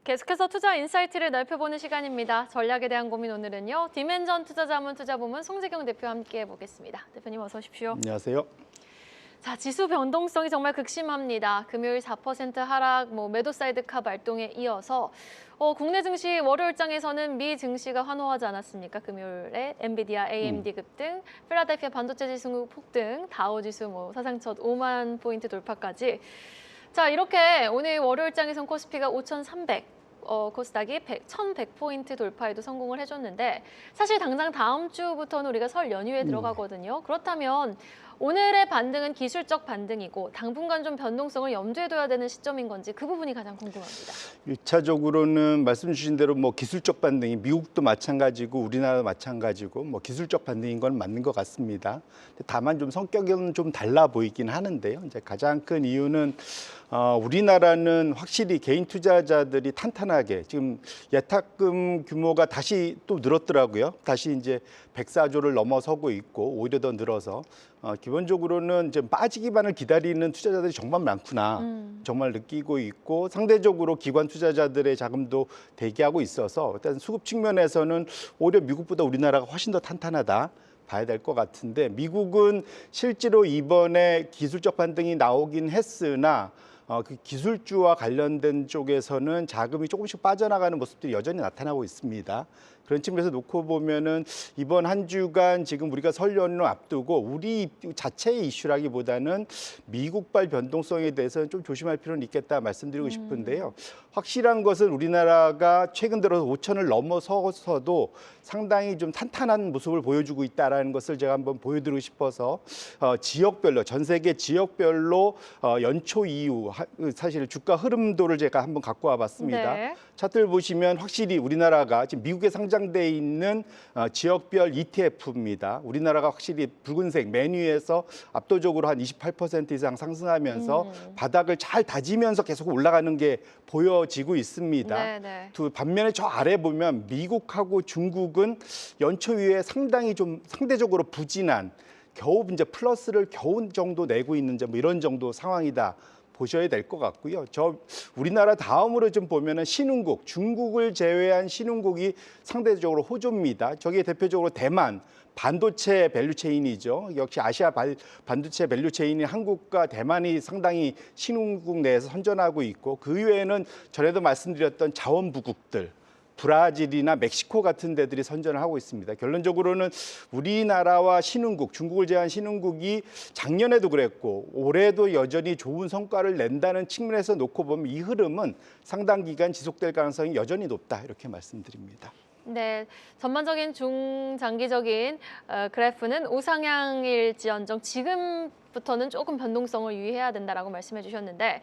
계속해서 투자 인사이트를 넓혀보는 시간입니다. 전략에 대한 고민 오늘은요. 디멘전 투자자문 투자부문 송재경 대표와 함께 해보겠습니다. 대표님 어서 오십시오. 안녕하세요. 자, 지수 변동성이 정말 극심합니다. 금요일 4% 하락, 매도 사이드카 발동에 이어서 국내 증시 월요일장에서는 미 증시가 환호하지 않았습니까? 금요일에 엔비디아, AMD 급등, 필라델피아 반도체 지수 폭등, 다우 지수 사상 첫 5만 포인트 돌파까지. 자, 이렇게 오늘 월요일장에선 코스피가 5,300, 코스닥이 1,100포인트 돌파에도 성공을 해줬는데 사실 당장 다음 주부터는 우리가 설 연휴에 들어가거든요. 그렇다면 오늘의 반등은 기술적 반등이고 당분간 좀 변동성을 염두에 둬야 되는 시점인 건지 그 부분이 가장 궁금합니다. 1차적으로는 말씀 주신 대로 기술적 반등이 미국도 마찬가지고 우리나라도 마찬가지고 기술적 반등인 건 맞는 것 같습니다. 다만 좀 성격은 좀 달라 보이긴 하는데요. 이제 가장 큰 이유는 우리나라는 확실히 개인 투자자들이 탄탄하게 지금 예탁금 규모가 다시 또 늘었더라고요. 다시 이제 104조를 넘어서고 있고 오히려 더 늘어서 기본적으로는 이제 빠지기만을 기다리는 투자자들이 정말 많구나 정말 느끼고 있고 상대적으로 기관 투자자들의 자금도 대기하고 있어서 일단 수급 측면에서는 오히려 미국보다 우리나라가 훨씬 더 탄탄하다. 봐야 될 것 같은데 미국은 실제로 이번에 기술적 반등이 나오긴 했으나 그 기술주와 관련된 쪽에서는 자금이 조금씩 빠져나가는 모습들이 여전히 나타나고 있습니다. 그런 측면에서 놓고 보면은 이번 한 주간 지금 우리가 설 연휴를 앞두고 우리 자체의 이슈라기보다는 미국발 변동성에 대해서는 좀 조심할 필요는 있겠다 말씀드리고 싶은데요. 확실한 것은 우리나라가 최근 들어서 5천을 넘어서서도 상당히 좀 탄탄한 모습을 보여주고 있다는 것을 제가 한번 보여드리고 싶어서 지역별로 전 세계 지역별로 연초 이후 사실 주가 흐름도를 제가 한번 갖고 와봤습니다. 네. 차트를 보시면 확실히 우리나라가 지금 미국에 상장돼 있는 지역별 ETF입니다. 우리나라가 확실히 붉은색 맨 위에서 압도적으로 한 28% 이상 상승하면서 바닥을 잘 다지면서 계속 올라가는 게 보여지고 있습니다. 네. 반면에 저 아래 보면 미국하고 중국은 연초 이후에 상당히 좀 상대적으로 부진한 겨우 이제 플러스를 겨우 정도 내고 있는 이런 정도 상황이다. 보셔야 될 것 같고요. 우리나라 다음으로 좀 보면은 신흥국, 중국을 제외한 신흥국이 상대적으로 호조입니다. 저게 대표적으로 대만 반도체 밸류체인이죠. 역시 아시아 반도체 밸류체인인 한국과 대만이 상당히 신흥국 내에서 선전하고 있고 그 이외에는 전에도 말씀드렸던 자원부국들. 브라질이나 멕시코 같은 데들이 선전을 하고 있습니다. 결론적으로는 우리나라와 신흥국, 중국을 제외한 신흥국이 작년에도 그랬고 올해도 여전히 좋은 성과를 낸다는 측면에서 놓고 보면 이 흐름은 상당 기간 지속될 가능성이 여전히 높다 이렇게 말씀드립니다. 네, 전반적인 중장기적인 그래프는 우상향일지언정 지금부터는 조금 변동성을 유의해야 된다라고 말씀해 주셨는데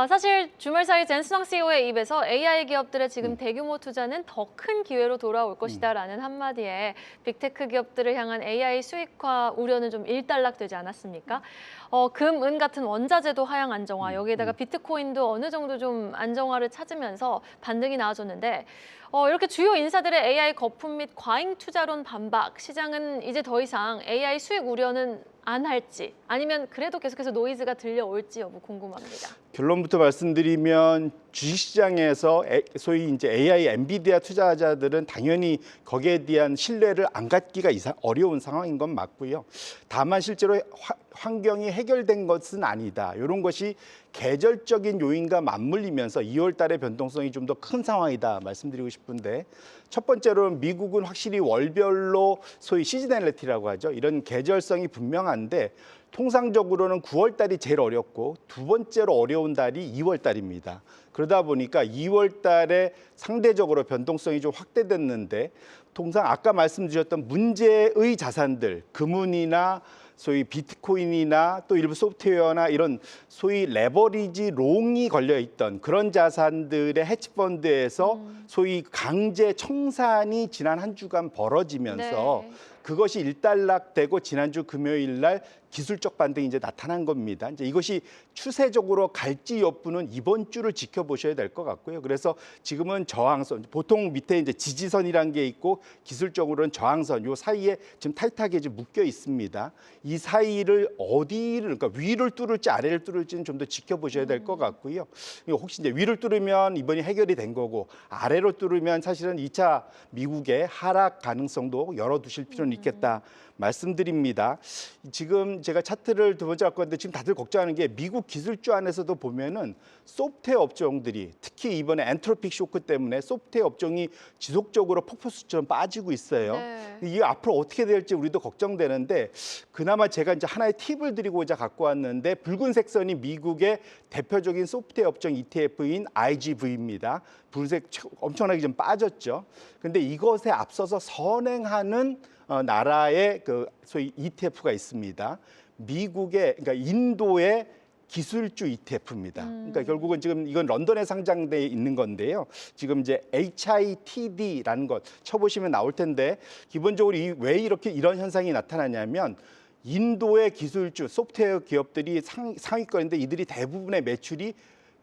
사실 주말 사이 젠스왕 CEO의 입에서 AI 기업들의 지금 대규모 투자는 더 큰 기회로 돌아올 것이다라는 한마디에 빅테크 기업들을 향한 AI 수익화 우려는 좀 일단락되지 않았습니까? 금, 은 같은 원자재도 하향 안정화, 여기에다가 비트코인도 어느 정도 좀 안정화를 찾으면서 반등이 나와줬는데 이렇게 주요 인사들의 AI 거품 및 과잉 투자론 반박, 시장은 이제 더 이상 AI 수익 우려는 안 할지 아니면 그래도 계속해서 노이즈가 들려올지 여부 궁금합니다. 결론부터 말씀드리면 주식시장에서 소위 이제 AI 엔비디아 투자자들은 당연히 거기에 대한 신뢰를 안 갖기가 어려운 상황인 건 맞고요. 다만 실제로 환경이 해결된 것은 아니다. 이런 것이 계절적인 요인과 맞물리면서 2월 달의 변동성이 좀 더 큰 상황이다 말씀드리고 싶은데 첫 번째로는 미국은 확실히 월별로 소위 시즈널리티라고 하죠. 이런 계절성이 분명한데 통상적으로는 9월 달이 제일 어렵고 두 번째로 어려운 달이 2월 달입니다. 그러다 보니까 2월 달에 상대적으로 변동성이 좀 확대됐는데 통상 아까 말씀드렸던 문제의 자산들, 금은이나 소위 비트코인이나 또 일부 소프트웨어나 이런 소위 레버리지 롱이 걸려있던 그런 자산들의 헤지펀드에서 소위 강제 청산이 지난 한 주간 벌어지면서 그것이 일단락되고 지난주 금요일 날 기술적 반등이 이제 나타난 겁니다. 이제 이것이 추세적으로 갈지 여부는 이번 주를 지켜보는 지켜보셔야 될 것 같고요. 그래서 지금은 저항선, 보통 밑에 이제 지지선이라는 게 있고 기술적으로는 저항선, 요 사이에 지금 타이트하게 지금 묶여 있습니다. 이 사이를 어디를, 그러니까 위를 뚫을지 아래를 뚫을지는 좀 더 지켜보셔야 될 것 같고요. 혹시 이제 위를 뚫으면 이번이 해결이 된 거고 아래로 뚫으면 사실은 2차 미국의 하락 가능성도 열어두실 필요는 있겠다 말씀드립니다. 지금 제가 차트를 두 번째 갖고 왔는데 지금 다들 걱정하는 게 미국 기술주 안에서도 보면은 소프트웨어 업종들이 특히 이번에 엔트로픽 쇼크 때문에 소프트웨어 업종이 지속적으로 폭포수처럼 빠지고 있어요. 네. 이게 앞으로 어떻게 될지 우리도 걱정되는데 그나마 제가 이제 하나의 팁을 드리고자 갖고 왔는데 붉은색 선이 미국의 대표적인 소프트웨어 업종 ETF인 IGV입니다. 붉은색 엄청나게 좀 빠졌죠. 근데 이것에 앞서서 선행하는 나라의 그 소위 ETF가 있습니다. 미국의 그러니까 인도의 기술주 ETF입니다. 그러니까 결국은 지금 이건 런던에 상장돼 있는 건데요. 지금 이제 HITD라는 것 쳐보시면 나올 텐데 기본적으로 왜 이렇게 이런 현상이 나타나냐면 인도의 기술주 소프트웨어 기업들이 상위권인데 이들이 대부분의 매출이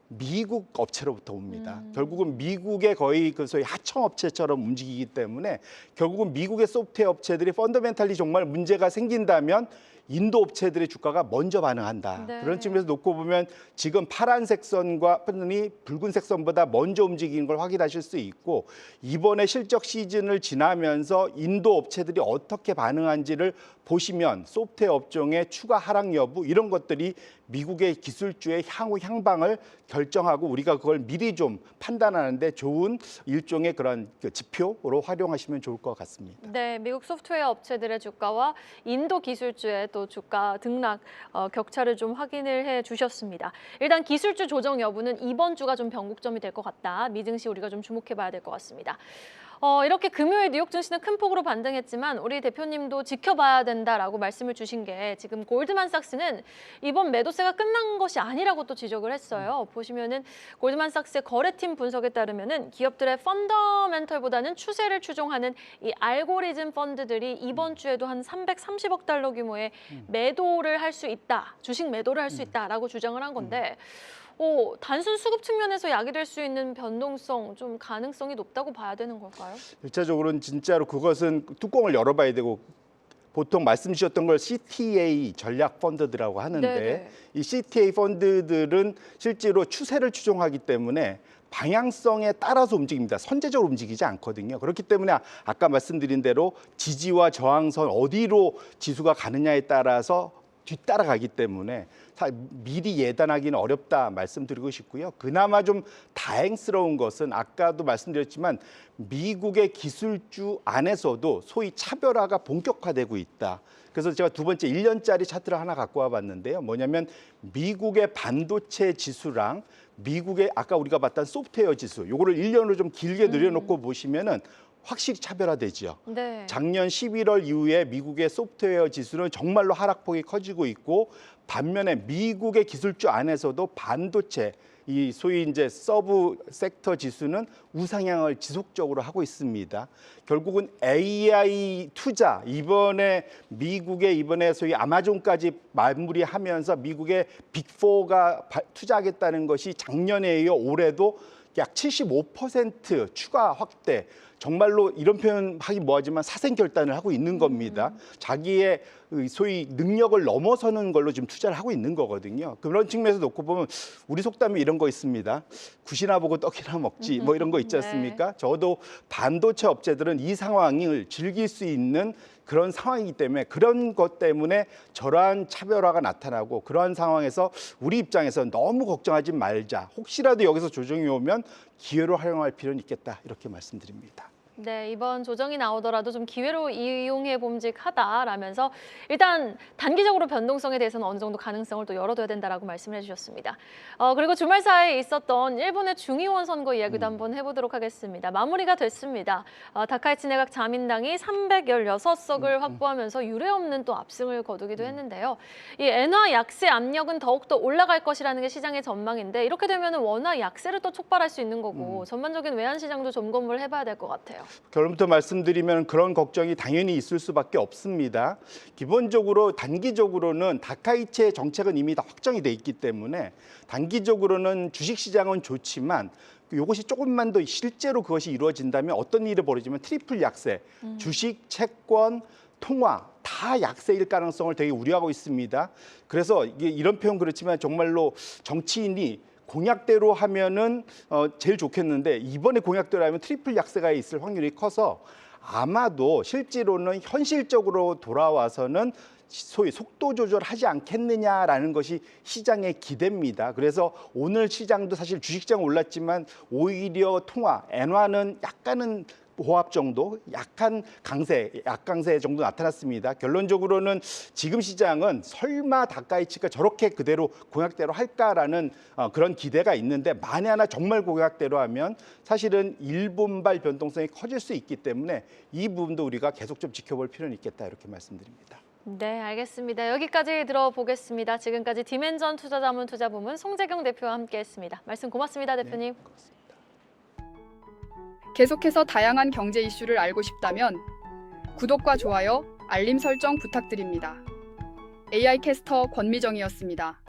미국 업체로부터 옵니다. 결국은 미국의 거의 그 소위 하청 업체처럼 움직이기 때문에 결국은 미국의 소프트웨어 업체들이 펀더멘탈리 정말 문제가 생긴다면 인도 업체들의 주가가 먼저 반응한다. 네. 그런 측면에서 놓고 보면 지금 파란색 선과 붉은색 선보다 먼저 움직이는 걸 확인하실 수 있고 이번에 실적 시즌을 지나면서 인도 업체들이 어떻게 반응한지를 보시면 소프트웨어 업종의 추가 하락 여부 이런 것들이 미국의 기술주의 향후 향방을 결정하고 우리가 그걸 미리 좀 판단하는데 좋은 일종의 그런 지표로 활용하시면 좋을 것 같습니다. 네, 미국 소프트웨어 업체들의 주가와 인도 기술주의 또 주가 등락 격차를 좀 확인을 해 주셨습니다. 일단 기술주 조정 여부는 이번 주가 좀 변곡점이 될 것 같다. 미증시 우리가 좀 주목해 봐야 될 것 같습니다. 이렇게 금요일 뉴욕 증시는 큰 폭으로 반등했지만 우리 대표님도 지켜봐야 된다라고 말씀을 주신 게 지금 골드만삭스는 이번 매도세가 끝난 것이 아니라고 또 지적을 했어요. 보시면은 골드만삭스의 거래팀 분석에 따르면은 기업들의 펀더멘털보다는 추세를 추종하는 이 알고리즘 펀드들이 이번 주에도 한 330억 달러 규모의 매도를 할 수 있다, 주식 매도를 할 수 있다라고 주장을 한 건데. 단순 수급 측면에서 야기될 수 있는 변동성, 좀 가능성이 높다고 봐야 되는 걸까요? 일차적으로는 진짜로 그것은 뚜껑을 열어봐야 되고 보통 말씀 주셨던 걸 CTA 전략 펀드들이라고 하는데 네네. 이 CTA 펀드들은 실제로 추세를 추종하기 때문에 방향성에 따라서 움직입니다. 선제적으로 움직이지 않거든요. 그렇기 때문에 아까 말씀드린 대로 지지와 저항선 어디로 지수가 가느냐에 따라서 뒤따라가기 때문에 미리 예단하기는 어렵다 말씀드리고 싶고요. 그나마 좀 다행스러운 것은 아까도 말씀드렸지만 미국의 기술주 안에서도 소위 차별화가 본격화되고 있다. 그래서 제가 두 번째 1년짜리 차트를 하나 갖고 와봤는데요. 뭐냐면 미국의 반도체 지수랑 미국의 아까 우리가 봤던 소프트웨어 지수 요거를 1년으로 좀 길게 늘려놓고 보시면은 확실히 차별화되죠. 네. 작년 11월 이후에 미국의 소프트웨어 지수는 정말로 하락폭이 커지고 있고 반면에 미국의 기술주 안에서도 반도체 이 소위 이제 서브 섹터 지수는 우상향을 지속적으로 하고 있습니다. 결국은 AI 투자 이번에 미국의 이번에 소위 아마존까지 마무리하면서 미국의 빅4가 투자하겠다는 것이 작년에 이어 올해도 약 75% 추가 확대. 정말로 이런 표현 하기 뭐하지만 사생결단을 하고 있는 겁니다. 자기의 소위 능력을 넘어서는 걸로 지금 투자를 하고 있는 거거든요. 그런 측면에서 놓고 보면 우리 속담에 이런 거 있습니다. 굿이나 보고 떡이나 먹지 뭐 이런 거 있지 않습니까? 저도 반도체 업체들은 이 상황을 즐길 수 있는 그런 상황이기 때문에 그런 것 때문에 저러한 차별화가 나타나고 그러한 상황에서 우리 입장에서 너무 걱정하지 말자. 혹시라도 여기서 조정이 오면 기회로 활용할 필요는 있겠다. 이렇게 말씀드립니다. 네, 이번 조정이 나오더라도 좀 기회로 이용해 봄직하다라면서 일단 단기적으로 변동성에 대해서는 어느 정도 가능성을 또 열어둬야 된다라고 말씀을 해주셨습니다. 그리고 주말 사이에 있었던 일본의 중의원 선거 이야기도 한번 해보도록 하겠습니다. 마무리가 됐습니다. 다카이치 내각 자민당이 316석을 확보하면서 유례없는 또 압승을 거두기도 했는데요. 이 엔화 약세 압력은 더욱더 올라갈 것이라는 게 시장의 전망인데 이렇게 되면 원화 약세를 또 촉발할 수 있는 거고 전반적인 외환 시장도 점검을 해봐야 될 것 같아요. 결론부터 말씀드리면 그런 걱정이 당연히 있을 수밖에 없습니다. 기본적으로 단기적으로는 다카이치의 정책은 이미 다 확정이 돼 있기 때문에 단기적으로는 주식시장은 좋지만 이것이 조금만 더 실제로 그것이 이루어진다면 어떤 일이 벌어지면 트리플 약세, 주식, 채권, 통화 다 약세일 가능성을 되게 우려하고 있습니다. 그래서 이게 이런 표현 그렇지만 정말로 정치인이 공약대로 하면은 제일 좋겠는데 이번에 공약대로 하면 트리플 약세가 있을 확률이 커서 아마도 실제로는 현실적으로 돌아와서는 소위 속도 조절하지 않겠느냐라는 것이 시장의 기대입니다. 그래서 오늘 시장도 사실 주식시장 올랐지만 오히려 통화, 엔화는 약간은 호합 정도, 약한 강세, 약강세 정도 나타났습니다. 결론적으로는 지금 시장은 설마 다카이치가 저렇게 그대로 공약대로 할까라는 그런 기대가 있는데 만에 하나 정말 공약대로 하면 사실은 일본발 변동성이 커질 수 있기 때문에 이 부분도 우리가 계속 좀 지켜볼 필요는 있겠다 이렇게 말씀드립니다. 네, 알겠습니다. 여기까지 들어보겠습니다. 지금까지 디멘전 투자자문 투자부문 송재경 대표와 함께했습니다. 말씀 고맙습니다, 대표님. 네, 고맙습니다. 계속해서 다양한 경제 이슈를 알고 싶다면 구독과 좋아요, 알림 설정 부탁드립니다. AI 캐스터 권미정이었습니다.